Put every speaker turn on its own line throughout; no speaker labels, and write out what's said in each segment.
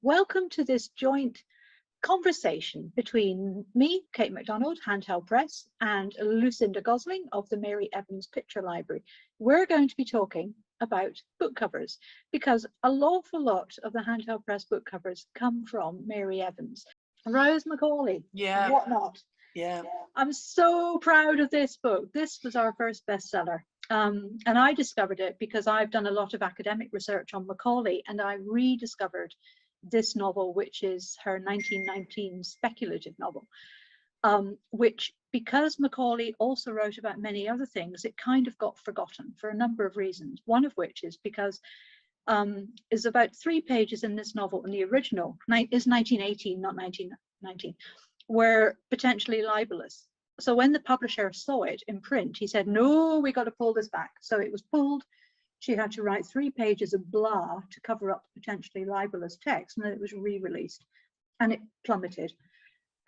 Welcome to this joint conversation between me, Kate MacDonald, Handheld Press, and Lucinda Gosling of the Mary Evans Picture Library. We're going to be talking about book covers because an awful lot of the Handheld Press book covers come from Mary Evans. Rose Macaulay, whatnot.
Yeah.
I'm so proud of this book. This was our first bestseller. And I discovered it because I've done a lot of academic research on Macaulay, and I rediscovered this novel, which is her 1919 speculative novel, which, because Macaulay also wrote about many other things, it kind of got forgotten for a number of reasons. One of which is because is about 3 pages in this novel, and the original is 1918, not 1919, were potentially libelous. So when the publisher saw it in print, he said, no, we got to pull this back. So it was pulled. She had to write 3 pages of blah to cover up potentially libelous text, and then it was re-released, and it plummeted.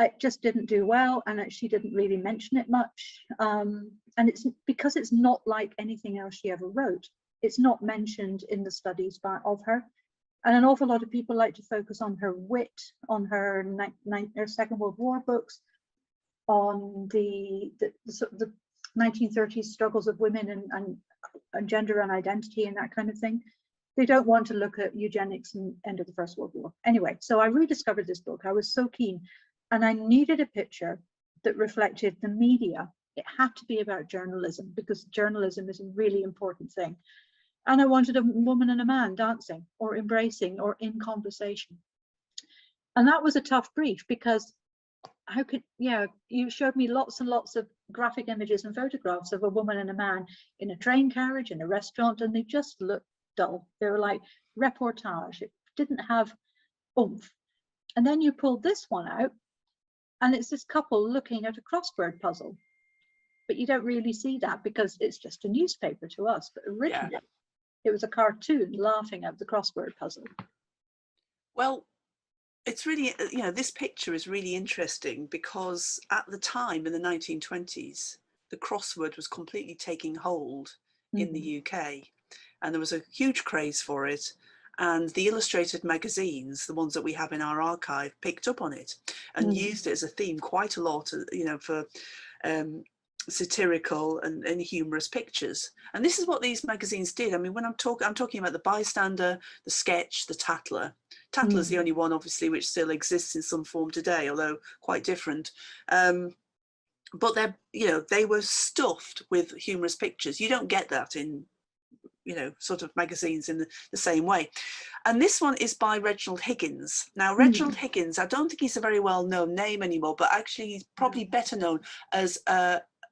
It just didn't do well, and she didn't really mention it much. And it's because it's not like anything else she ever wrote. It's not mentioned in the studies of her. And an awful lot of people like to focus on her wit, on her Second World War books, on the 1930s struggles of women and gender and identity and that kind of thing. They don't want to look at eugenics and end of the First World War. Anyway, so I rediscovered this book. I was so keen, and I needed a picture that reflected the media. It had to be about journalism, because journalism is a really important thing. And I wanted a woman and a man dancing or embracing or in conversation. And that was a tough brief, because you showed me lots and lots of graphic images and photographs of a woman and a man in a train carriage, in a restaurant, and they just looked dull. They were like reportage. It didn't have oomph. And then you pulled this one out, and it's this couple looking at a crossword puzzle. But you don't really see that because it's just a newspaper to us. But originally, it was a cartoon laughing at the crossword puzzle.
Well, it's really, this picture is really interesting because at the time in the 1920s, the crossword was completely taking hold in the UK, and there was a huge craze for it. And the illustrated magazines, the ones that we have in our archive, picked up on it and used it as a theme quite a lot, for satirical and humorous pictures. And this is what these magazines did. I mean, when I'm talking about the Bystander, the Sketch, the Tatler. Tatler's the only one, obviously, which still exists in some form today, although quite different. But they were stuffed with humorous pictures. You don't get that in sort of magazines in the same way. And this one is by Reginald Higgins. Now, Reginald Higgins, I don't think he's a very well-known name anymore, but actually he's probably better known as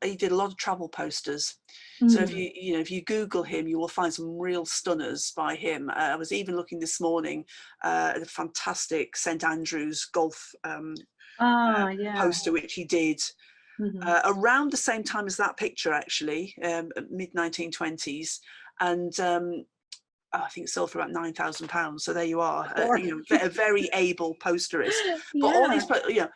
he did a lot of travel posters. So if you Google him, you will find some real stunners by him. I was even looking this morning at a fantastic St Andrews golf poster, which he did around the same time as that picture, actually, mid-1920s. And I think it sold for about £9,000. So there you are, a very able posterist. But all these,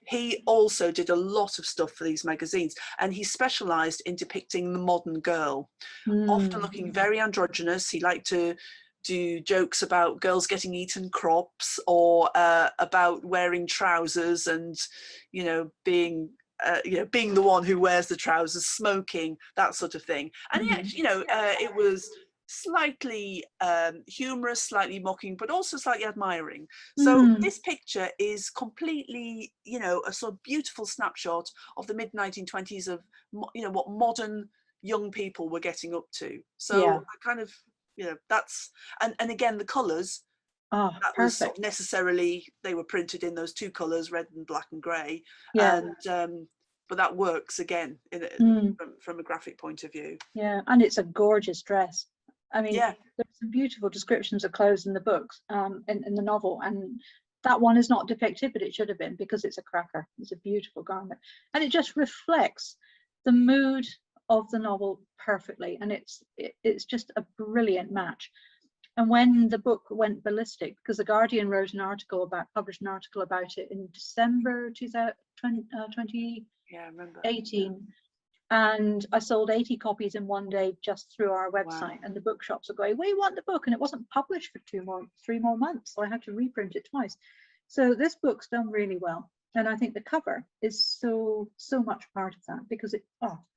he also did a lot of stuff for these magazines, and he specialised in depicting the modern girl, often looking very androgynous. He liked to do jokes about girls getting eaten crops, or about wearing trousers and, being the one who wears the trousers, smoking, that sort of thing. And it was slightly humorous, slightly mocking, but also slightly admiring. So this picture is completely, a sort of beautiful snapshot of the mid-1920s of, what modern young people were getting up to. So I kind of, that's, and again, the colours, that was sort of necessarily, they were printed in those 2 colours, red and black and grey. And but that works again from a graphic point of view.
Yeah, and it's a gorgeous dress. I mean, there's some beautiful descriptions of clothes in the books, in the novel, and that one is not depicted, but it should have been, because it's a cracker. It's a beautiful garment, and it just reflects the mood of the novel perfectly, and it's just a brilliant match. And when the book went ballistic, because the Guardian published an article about it in December 2018, And I sold 80 copies in one day just through our website. And the bookshops are going, we want the book. And it wasn't published for 3 more months. So I had to reprint it twice. So this book's done really well. And I think the cover is so much part of that, because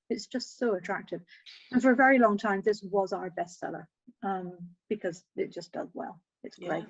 it's just so attractive. And for a very long time, this was our bestseller, because it just does well. It's great.